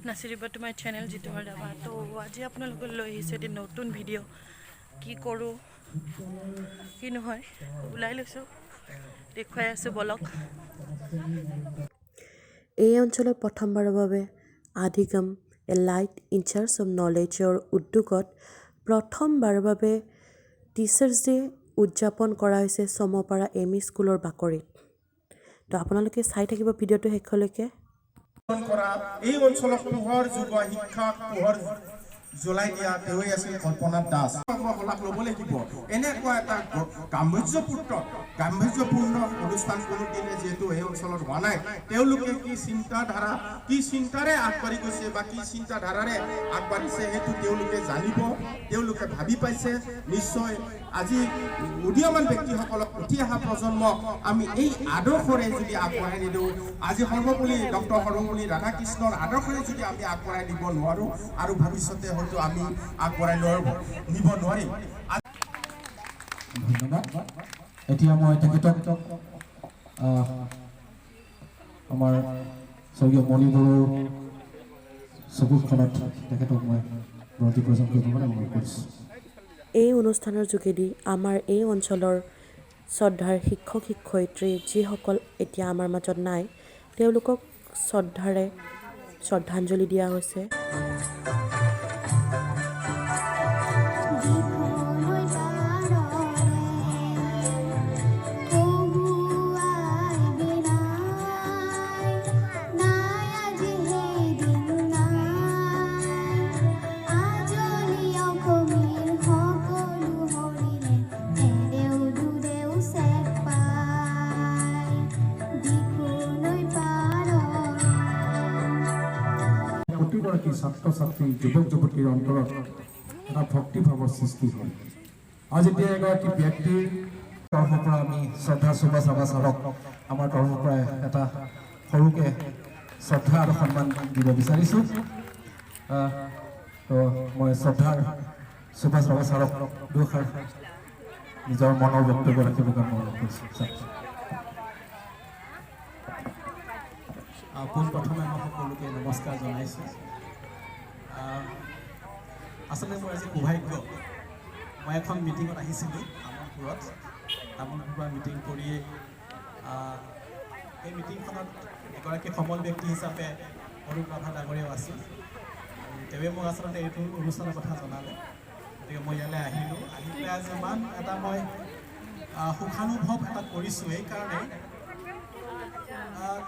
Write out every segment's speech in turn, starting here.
নাচিৰিবা তোমাৰ চেনেল জিতুমাৰ দাবা তো আজি আপোনালোকক লৈ আহিছে এটি নতুন ভিডিঅ' কি কৰোঁ কি নহয় ওলাই লৈছোঁ দেখুৱাই আছোঁ বলক। এই অঞ্চলত প্ৰথমবাৰৰ বাবে ADHIGAM a light in charge of নলেজৰ উদ্যোগত প্ৰথমবাৰৰ বাবে টিচাৰ্ছ ডে উদযাপন কৰা হৈছে chamuapara এম.ই. স্কুলৰ বাকৰিত। তো আপোনালোকে চাই থাকিব ভিডিঅ'টো শেষলৈকে। কৰা এই অঞ্চলত পোহৰ যোগোৱা শিক্ষা পোহৰ জ্বলাই দিয়া তেওঁই আছিল কল্পনা দাস। শলাগ ল'ব লাগিব এনেকুৱা এটা গাম্ভীৰ্যপূৰ্ণ অনুষ্ঠান কোনোদিনে যিহেতু এই অঞ্চলত হোৱা নাই। তেওঁলোকে কি চিন্তাধাৰা কি চিন্তাৰে আগবাঢ়ি গৈছে বা কি চিন্তাধাৰাৰে আগবাঢ়িছে সেইটো তেওঁলোকে জানিব, তেওঁলোকে ভাবি পাইছে। নিশ্চয় আজি উদীয়মান ব্যক্তিসকলক উঠি অহা প্ৰজন্মক আমি এই আদৰ্শৰে যদি আগবঢ়াই নিদিওঁ, আজি সৰ্বপল্লী ডক্টৰ সৰ্বপল্লী ৰাধাকৃষ্ণৰ আদৰ্শৰে যদি আমি আগবঢ়াই দিব নোৱাৰোঁ আৰু ভৱিষ্যতে হয়তো আমি আগবঢ়াই নিব নোৱাৰিম। ধন্যবাদ। এতিয়া মই তেখেতক আমাৰ স্বৰ্গীয় মণিবৰুৰ চকুখনত তেখেতক মই বৰতি প্ৰদান কৰিবলৈ অনুৰোধ কৰিছোঁ। এই অনুষ্ঠানৰ যোগেদি আমাৰ এই অঞ্চলৰ শ্ৰদ্ধাৰ শিক্ষক শিক্ষয়িত্ৰী যিসকল এতিয়া আমাৰ মাজত নাই তেওঁলোকক শ্ৰদ্ধাঞ্জলি দিয়া হৈছে। প্ৰতিগৰাকী ছাত্ৰ ছাত্ৰী যুৱক যুৱতীৰ অন্তৰত এটা ভক্তিভাৱৰ সৃষ্টি হয়। আৰু যেতিয়া এগৰাকী ব্যক্তিৰ তৰফৰ পৰা আমি শ্ৰদ্ধা সুভাষ ছাৰক আমাৰ তৰফৰ পৰা এটা সৰুকৈ শ্ৰদ্ধা আৰু সন্মান দিব বিচাৰিছোঁ। তো মই শ্ৰদ্ধাৰ সুভাষ ছাৰক দুষাৰ নিজৰ মনৰ বক্তব্য ৰাখিবৰ কাৰণে অনুৰোধ কৰিছোঁ। পোনপ্ৰথমে মই সকলোকে নমস্কাৰ জনাইছোঁ। আচলতে মোৰ আজি সৌভাগ্য, মই এখন মিটিঙত আহিছিলোঁ তামোলপুৰত মিটিং কৰিয়েই এই মিটিংখনত এগৰাকী সমল ব্যক্তি হিচাপে অৰূপ ৰাভা ডাঙৰীয়াও আছিল। তেওঁৱে মোক আচলতে এইটো অনুষ্ঠানৰ কথা জনালে, গতিকে মই ইয়ালৈ আহিলোঁ। আহি পেলাই আজি ইমান এটা মই সুখানুভৱ এটা কৰিছোঁ এইকাৰণে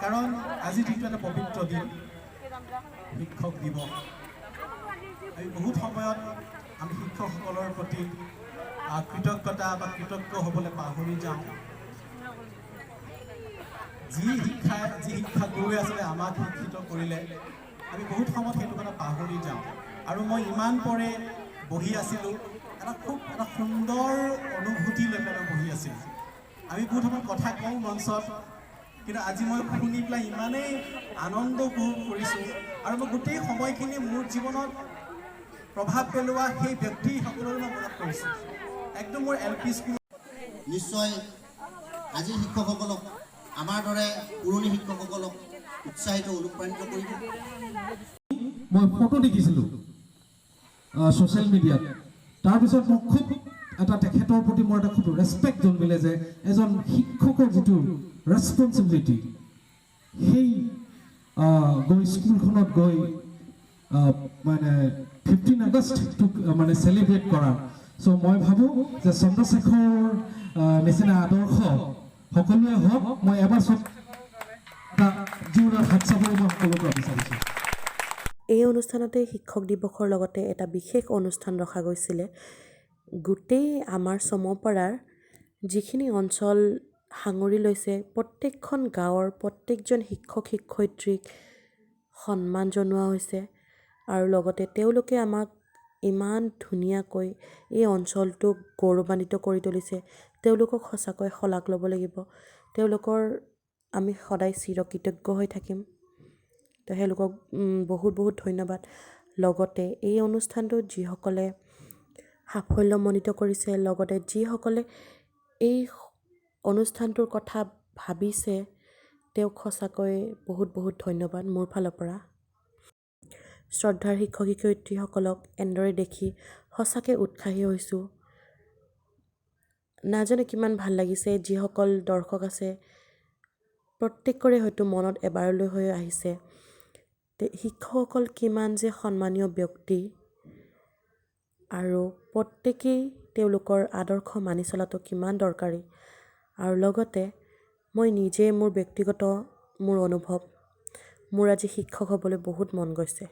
কাৰণ আজি যিটো এটা পবিত্ৰ দিন শিক্ষক দিৱস, আমি বহুত সময়ত আমি শিক্ষকসকলৰ প্ৰতি কৃতজ্ঞতা বা কৃতজ্ঞ হ'বলৈ পাহৰি যাওঁ। যি শিক্ষাগুৰুৱে আচলতে আমাক শিক্ষিত কৰিলে আমি বহুত সময়ত সেইটো কথা পাহৰি যাওঁ। আৰু মই ইমান পৰে বহি আছিলোঁ, এটা সুন্দৰ অনুভূতি লৈ পেলাই বহি আছিলোঁ। আমি বহুত সময়ত কথা কওঁ মঞ্চত, কিন্তু আজি মই শুনি পেলাই ইমানেই আনন্দ উপভোগ কৰিছোঁ। আৰু মই গোটেই সময়খিনি মোৰ জীৱনত প্ৰভাৱ পেলোৱা সেই ব্যক্তিসকলৰো মই মনত কৰিছোঁ। একদম মোৰ LP স্কুল। নিশ্চয় আজিৰ শিক্ষকসকলক আমাৰ দৰে পুৰণি শিক্ষকসকলক উৎসাহিত অনুপ্ৰাণিত কৰিব। মই ফটো দেখিছিলোঁ ছ'চিয়েল মিডিয়াত, তাৰপিছত মোক খুব এটা তেখেতৰ প্ৰতি মোৰ এটা খুব ৰেচপেক্ট জন্মিলে যে এজন শিক্ষকৰ যিটো ৰেচপনচিবিলিটি, সেই গৈ স্কুলখনত গৈ মানে 15 আগষ্টটোক মানে চেলিব্ৰেট কৰা। চ' মই ভাবোঁ যে চন্দ্ৰশেখৰ নিচিনা আদৰ্শ সকলোৱে হওক। মই এবাৰ জীৱনত হাত চাপৰি মই সকলোকে বিচাৰিছোঁ। এই অনুষ্ঠানতে শিক্ষক দিৱসৰ লগতে এটা বিশেষ অনুষ্ঠান ৰখা গৈছিলে। গোটেই আমাৰ chamuaparaৰ যিখিনি অঞ্চল সাঙুৰি লৈছে প্ৰত্যেকখন গাঁৱৰ প্ৰত্যেকজন শিক্ষক শিক্ষয়িত্ৰীক সন্মান জনোৱা হৈছে। আৰু লগতে তেওঁলোকে আমাক ইমান ধুনীয়াকৈ এই অঞ্চলটোক গৌৰৱান্বিত কৰি তুলিছে। তেওঁলোকক সঁচাকৈ শলাগ ল'ব লাগিব। তেওঁলোকৰ আমি সদায় চিৰকৃতজ্ঞ হৈ থাকিম। তো তেওঁলোকক বহুত বহুত ধন্যবাদ। লগতে এই অনুষ্ঠানটোত যিসকলে সাফল্যমণ্ডিত কৰিছে, লগতে যিসকলে এই অনুষ্ঠানটোৰ কথা ভাবিছে তেওঁক সঁচাকৈ বহুত বহুত ধন্যবাদ মোৰ ফালৰ পৰা। শ্ৰদ্ধাৰ শিক্ষক শিক্ষয়িত্ৰীসকলক এনেদৰে দেখি সঁচাকৈ উৎসাহী হৈছোঁ। নাজানো কিমান ভাল লাগিছে। যিসকল দৰ্শক আছে প্ৰত্যেকৰে হয়তো মনত এবাৰলৈ হৈ আহিছে শিক্ষকসকল কিমান যে সন্মানীয় ব্যক্তি আৰু প্ৰত্যেকেই তেওঁলোকৰ আদৰ্শ মানি চলাটো কিমান দৰকাৰী। আৰু লগতে মই নিজে মোৰ ব্যক্তিগত মোৰ অনুভৱ মোৰ আজি শিক্ষক হ'বলৈ বহুত মন গৈছে।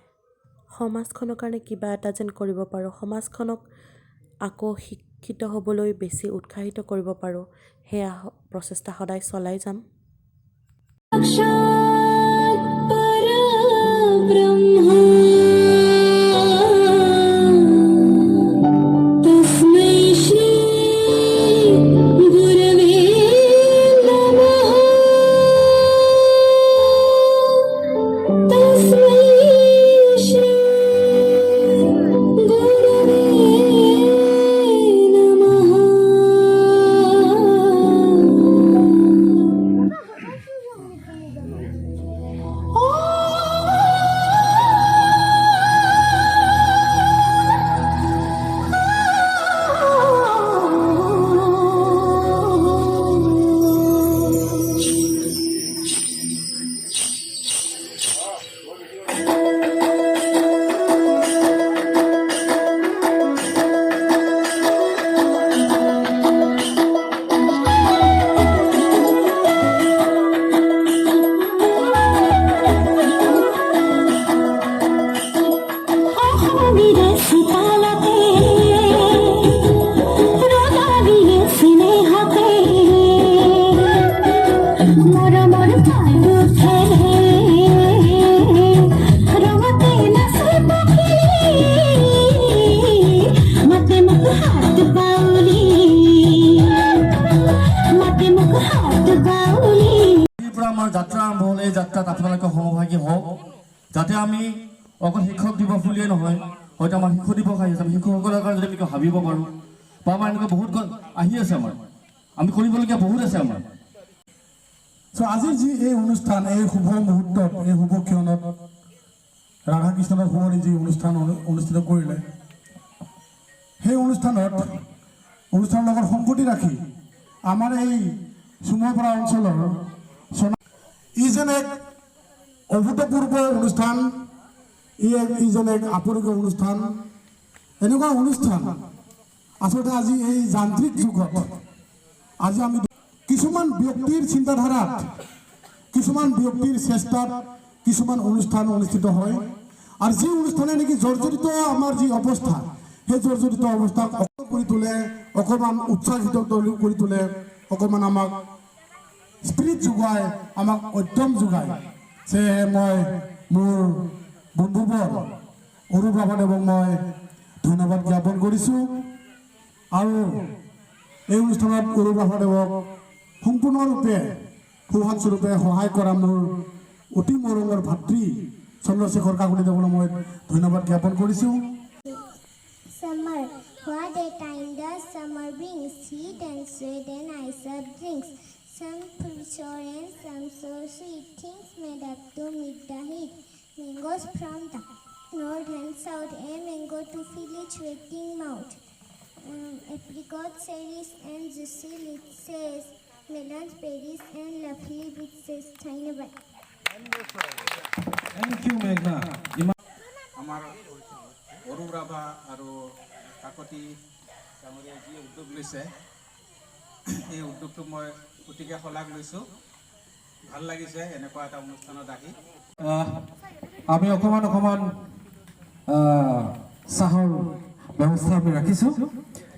সমাজখনৰ কাৰণে কিবা এটা যেন কৰিব পাৰোঁ, সমাজখনক আকৌ শিক্ষিত হ'বলৈ বেছি উৎসাহিত কৰিব পাৰোঁ, সেয়া প্ৰচেষ্টা সদায় চলাই যাম। যাত্ৰা আৰম্ভ হ'ল। এই যাত্ৰাত আপোনালোকে সহভাগী হওক, যাতে আমি অকল শিক্ষক দিৱস বুলিয়ে নহয়, হয়তো আমাৰ শিশু দিৱস আহি আছে, আমি শিশুসকলৰ কাৰণে যদি আমি ভাবিব পাৰোঁ বা আমাৰ এনেকুৱা বহুত আহি আছে, আমি কৰিবলগীয়া বহুত আছে আমাৰ। আজি যি এই অনুষ্ঠান, এই শুভ মুহূৰ্তত, এই শুভ ক্ষণত ৰাধা কৃষ্ণৰ শুৱনি যি অনুষ্ঠান অনুষ্ঠিত কৰিলে, সেই অনুষ্ঠানৰ লগত সংগতি ৰাখি আমাৰ এই চামুৱাপাৰা অঞ্চলৰ ই যেন এক অভূতপূৰ্ব অনুষ্ঠান, ই যেন এক আপুৰুগীয়া অনুষ্ঠান। এনেকুৱা অনুষ্ঠান আচলতে আজি এই যান্ত্ৰিক যুগত আজি আমি কিছুমান ব্যক্তিৰ চিন্তাধাৰাত, কিছুমান ব্যক্তিৰ চেষ্টাত কিছুমান অনুষ্ঠান অনুষ্ঠিত হয়। আৰু যি অনুষ্ঠানে নেকি জৰ্জৰিত আমাৰ যি অৱস্থা, সেই জৰ্জৰিত অৱস্থাক কৰি তোলে, অকণমান উৎসাহিত কৰি তোলে, অকণমান আমাক স্পিৰিট যোগায়, আমাক উদ্যম যোগায়। সেয়েহে মই মোৰ বন্ধুবৰ অৰূপ ৰাভাদেৱক মই ধন্যবাদ জ্ঞাপন কৰিছোঁ। আৰু এই অনুষ্ঠানত অৰূপ ৰাভাদেৱক সম্পূৰ্ণৰূপে সৌহাৰ্দস্বৰূপে সহায় কৰা মোৰ অতি মৰমৰ ভাতৃ চন্দ্ৰশেখৰ কাকতিদেৱলৈ মই ধন্যবাদ জ্ঞাপন কৰিছোঁ। Summer, what a time does summer brings, heat and sweat and ice drinks. Some sour and some so sweet, things made up to meet the heat. Mangoes from the north and south, a mango to fill each waiting mouth. Apricots, cherries and juicy liches, melons, berries and lovely bits. Dhanyabad. Thank you, Meghna. আমাৰ অৰূপ ৰাভা আৰু কাকতি ডাঙৰীয়াই যি উদ্যোগ লৈছে, এই উদ্যোগটো মই অতিকে শলাগ লৈছোঁ। ভাল লাগিছে এনেকুৱা এটা অনুষ্ঠানত আহি। আমি অকণমান চাহৰ ব্যৱস্থা আমি ৰাখিছোঁ।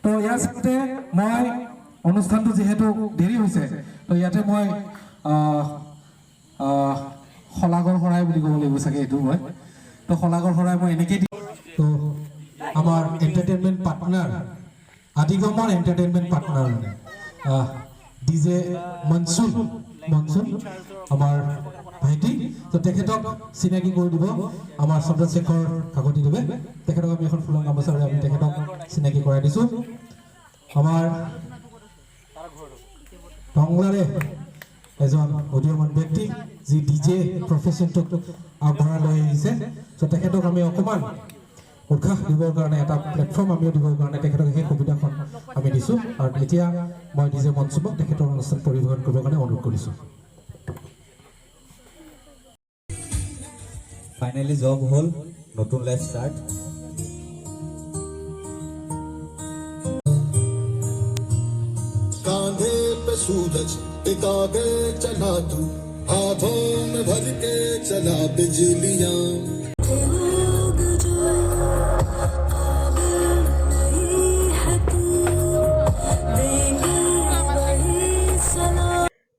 তো ইয়াৰ সৈতে মই অনুষ্ঠানটো যিহেতু দেৰি হৈছে, তো ইয়াতে মই শলাগৰ শৰাই বুলি ক'ব লাগিব চাগে এইটো মই। তো শলাগৰ শৰাই মই এনেকৈ দিম। তো আমাৰ এণ্টাৰটেইনমেণ্ট পাৰ্টনাৰ, আদিগমৰ এণ্টাৰটেইনমেণ্ট পাৰ্টনাৰ DJ মনসুন আমাৰ ভাইটি, তো তেখেতক চিনাকি কৰি দিব আমাৰ চন্দ্ৰশেখৰ কাকতিদেৱে। তেখেতক আমি এখন ফুলৰ গামোচাৰে আমি তেখেতক চিনাকি কৰাই দিছোঁ। আমাৰ টংলাৰে এজন উদীয়মান ব্যক্তি যি DJ প্ৰফেশ্যনটোক আগবঢ়াই লৈ আহিছে চ' তেখেতক আমি অকণমান উৎসাহ দিবৰ কাৰণে এটা প্লেটফৰ্ম আমিও দিবৰ কাৰণে তেখেতক সেই সুবিধাখন আমি দিছোঁ আৰু এতিয়া মই DJ মনসুমক তেখেতৰ অনুষ্ঠান পৰিৱেশন কৰিবৰ কাৰণে অনুৰোধ কৰিছোঁ ফাইনেলি জব হ'ল নতুন লাইফ ষ্টাৰ্ট कांधे पे सूरज टिका के चला तू हाथों में भर के चला बिजलियां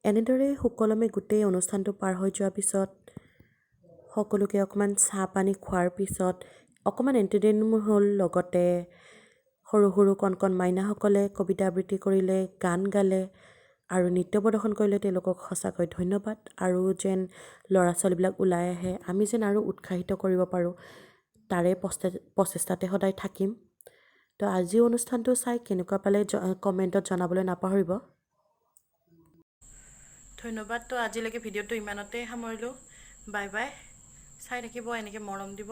এনেদৰে সুকলমে গোটেই অনুষ্ঠানটো পাৰ হৈ যোৱাৰ পিছত সকলোকে অকণমান চাহ পানী খোৱাৰ পিছত অকণমান এণ্টাৰটেইনমেণ্ট হ'ল লগতে সৰু সৰু কণ মাইনাসকলে কবিতা আবৃত্তি কৰিলে গান গালে আৰু নৃত্য প্ৰদৰ্শন কৰিলে তেওঁলোকক সঁচাকৈ ধন্যবাদ আৰু যেন ল'ৰা ছোৱালীবিলাক ওলাই আহে আমি যেন আৰু উৎসাহিত কৰিব পাৰোঁ তাৰে প্ৰচেষ্টাতে সদায় থাকিম তো আজিও অনুষ্ঠানটো চাই কেনেকুৱা পালে কমেণ্টত জনাবলৈ নাপাহৰিব ধন্যবাদ তো আজিলৈকে ভিডিঅ'টো ইমানতে সামৰিলোঁ বাই বাই চাই থাকিব এনেকৈ মৰম দিব